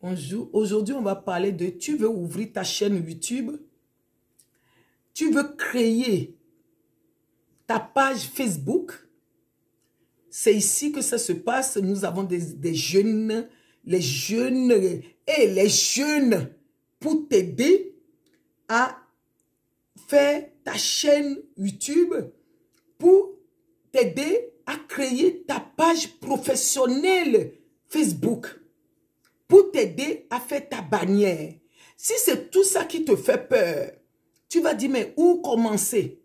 Bonjour. Aujourd'hui, on va parler de tu veux ouvrir ta chaîne YouTube. Tu veux créer ta page Facebook. C'est ici que ça se passe. Nous avons des jeunes, les jeunes pour t'aider à faire ta chaîne YouTube, pour t'aider à créer ta page professionnelle Facebook, pour t'aider à faire ta bannière. Si c'est tout ça qui te fait peur, tu vas dire, mais où commencer?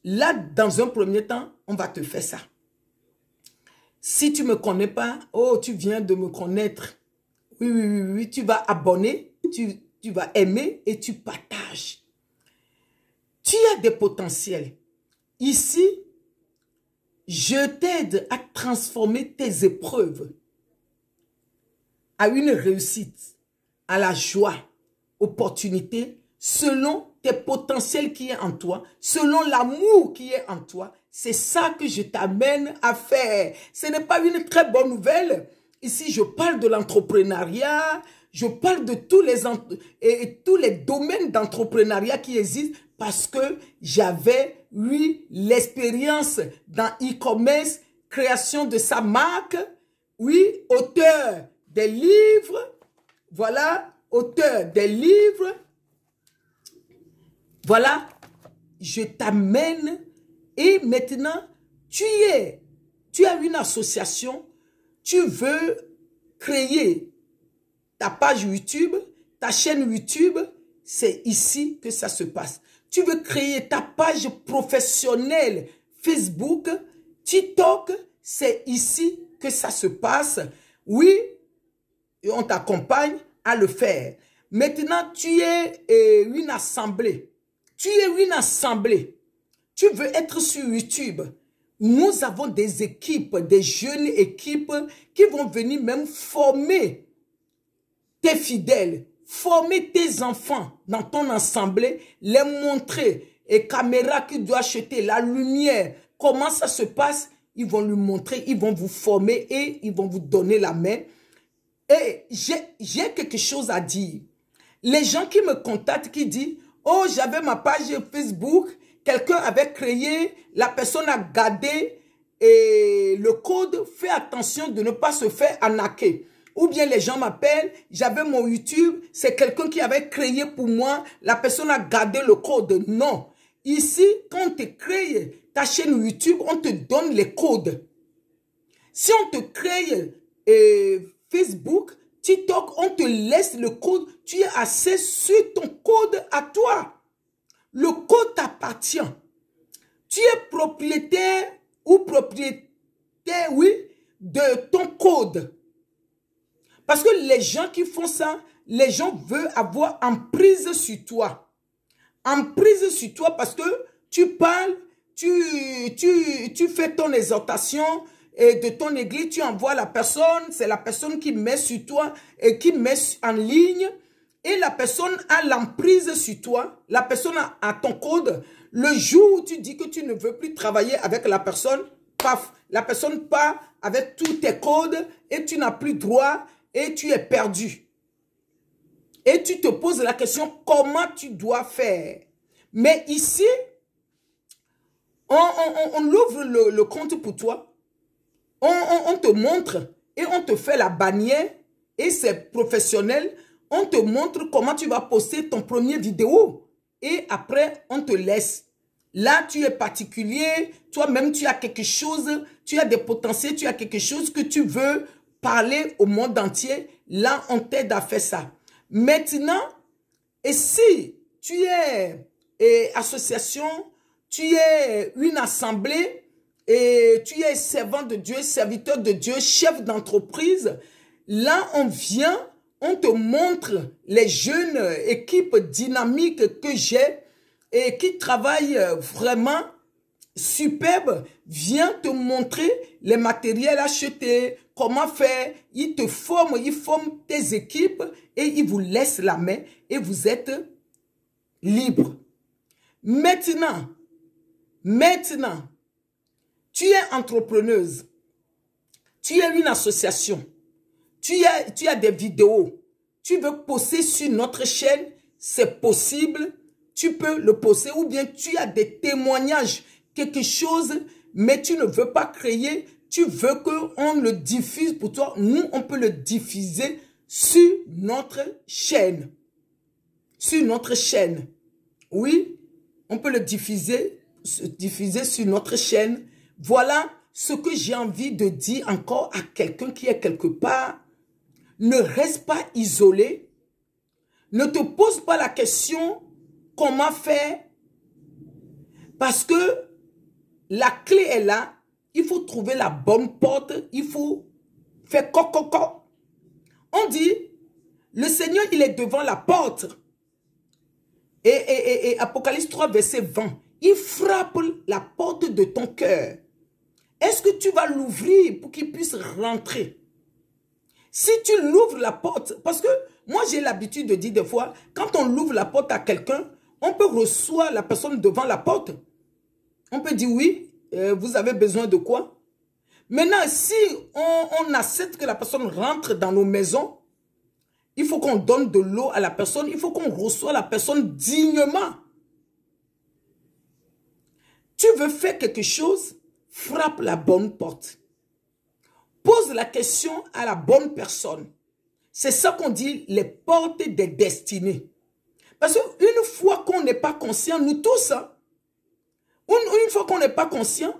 Là, dans un premier temps, on va te faire ça. Si tu ne me connais pas, oh, tu viens de me connaître. Oui, tu vas abonner, tu vas aimer et tu partages. Tu as des potentiels. Ici, je t'aide à transformer tes épreuves à une réussite, à la joie, opportunité, selon tes potentiels qui est en toi, selon l'amour qui est en toi. C'est ça que je t'amène à faire. Ce n'est pas une très bonne nouvelle. Ici, je parle de l'entrepreneuriat, je parle de tous les domaines d'entrepreneuriat qui existent parce que j'avais, oui, l'expérience dans e-commerce, création de sa marque, oui, auteur des livres, voilà, auteur des livres. Voilà, je t'amène et maintenant, tu as une association, tu veux créer ta page YouTube, ta chaîne YouTube, c'est ici que ça se passe. Tu veux créer ta page professionnelle Facebook, TikTok, c'est ici que ça se passe. Oui, et on t'accompagne à le faire. Maintenant, tu es une assemblée. Tu es une assemblée. Tu veux être sur YouTube. Nous avons des équipes, des jeunes équipes qui vont venir même former tes fidèles, former tes enfants dans ton assemblée, les montrer, et caméra que tu dois acheter, la lumière, comment ça se passe, ils vont lui montrer, ils vont vous former et ils vont vous donner la main. Et j'ai quelque chose à dire. Les gens qui me contactent, qui disent, oh, j'avais ma page Facebook, quelqu'un avait créé, la personne a gardé et le code, fais attention de ne pas se faire arnaquer. Ou bien les gens m'appellent, j'avais mon YouTube, c'est quelqu'un qui avait créé pour moi, la personne a gardé le code. Non. Ici, quand tu crées ta chaîne YouTube, on te donne les codes. Si on te crée Facebook, TikTok, on te laisse le code, tu es assez sur ton code à toi. Le code t'appartient. Tu es propriétaire ou propriétaire, oui, de ton code. Parce que les gens qui font ça, les gens veulent avoir emprise sur toi. Emprise sur toi parce que tu parles, tu fais ton exhortation et de ton église, tu envoies la personne, c'est la personne qui met sur toi et qui met en ligne. Et la personne a l'emprise sur toi, la personne a ton code. Le jour où tu dis que tu ne veux plus travailler avec la personne, paf, la personne part avec tous tes codes et tu n'as plus droit et tu es perdu. Et tu te poses la question, comment tu dois faire? Mais ici, on ouvre le compte pour toi, on te montre et on te fait la bannière et c'est professionnel. On te montre comment tu vas poster ton premier vidéo. Et après, on te laisse. Là, tu es particulier. Toi-même, tu as quelque chose. Tu as des potentiels. Tu as quelque chose que tu veux parler au monde entier. Là, on t'aide à faire ça. Maintenant, et si tu es association, tu es une assemblée, et tu es servant de Dieu, serviteur de Dieu, chef d'entreprise, là, on vient... On te montre les jeunes équipes dynamiques que j'ai et qui travaillent vraiment superbes. Viens te montrer les matériels achetés, comment faire. Ils te forment, ils forment tes équipes et ils vous laissent la main et vous êtes libre. Maintenant, tu es entrepreneuse, tu es une association. Tu as des vidéos, tu veux poster sur notre chaîne, c'est possible. Tu peux le poster ou bien tu as des témoignages, quelque chose, mais tu ne veux pas créer. Tu veux qu'on le diffuse pour toi. Nous, on peut le diffuser sur notre chaîne. Sur notre chaîne. Oui, on peut le diffuser sur notre chaîne. Voilà ce que j'ai envie de dire encore à quelqu'un qui est quelque part. Ne reste pas isolé. Ne te pose pas la question comment faire. Parce que la clé est là. Il faut trouver la bonne porte. Il faut faire coco. On dit, le Seigneur, il est devant la porte. Et Apocalypse 3, verset 20. Il frappe la porte de ton cœur. Est-ce que tu vas l'ouvrir pour qu'il puisse rentrer? Si tu l'ouvres la porte, parce que moi j'ai l'habitude de dire des fois, quand on ouvre la porte à quelqu'un, on peut recevoir la personne devant la porte. On peut dire oui, vous avez besoin de quoi? Maintenant, si on accepte que la personne rentre dans nos maisons, il faut qu'on donne de l'eau à la personne, il faut qu'on reçoive la personne dignement. Tu veux faire quelque chose, frappe la bonne porte. Pose la question à la bonne personne. C'est ça qu'on dit les portes des destinées. Parce qu'une fois qu'on n'est pas conscient, nous tous, hein, une fois qu'on n'est pas conscient,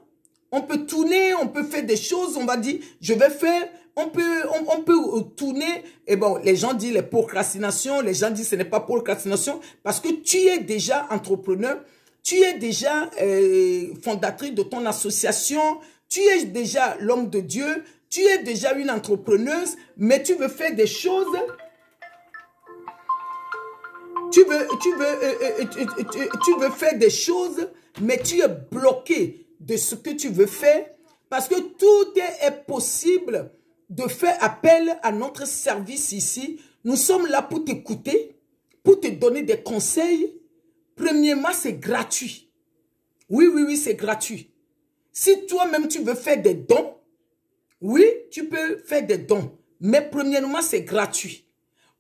on peut tourner, on peut faire des choses, on va dire, je vais faire, on peut tourner, et bon, les gens disent les procrastinations, les gens disent ce n'est pas procrastination, parce que tu es déjà entrepreneur, tu es déjà fondatrice de ton association, tu es déjà l'homme de Dieu, tu es déjà une entrepreneuse, mais tu veux faire des choses, tu veux faire des choses, mais tu es bloqué de ce que tu veux faire, parce que tout est possible de faire appel à notre service ici. Nous sommes là pour t'écouter, pour te donner des conseils. Premièrement, c'est gratuit. Oui, c'est gratuit. Si toi-même tu veux faire des dons, oui, tu peux faire des dons. Mais premièrement, c'est gratuit.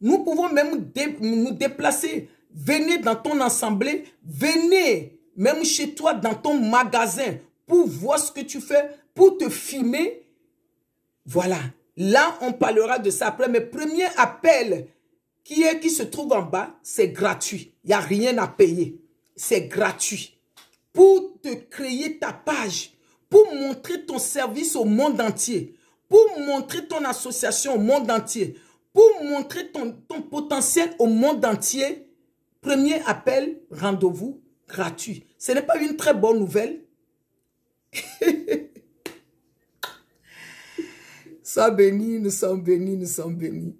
Nous pouvons même nous déplacer. Venez dans ton assemblée, venez même chez toi dans ton magasin pour voir ce que tu fais, pour te filmer. Voilà. Là, on parlera de ça après. Mais premier appel qui se trouve en bas, c'est gratuit. Il n'y a rien à payer. C'est gratuit. Pour te créer ta page, pour montrer ton service au monde entier, pour montrer ton association au monde entier, pour montrer ton potentiel au monde entier, premier appel, rendez-vous gratuit. Ce n'est pas une très bonne nouvelle. Sois béni, nous sommes bénis, nous sommes bénis.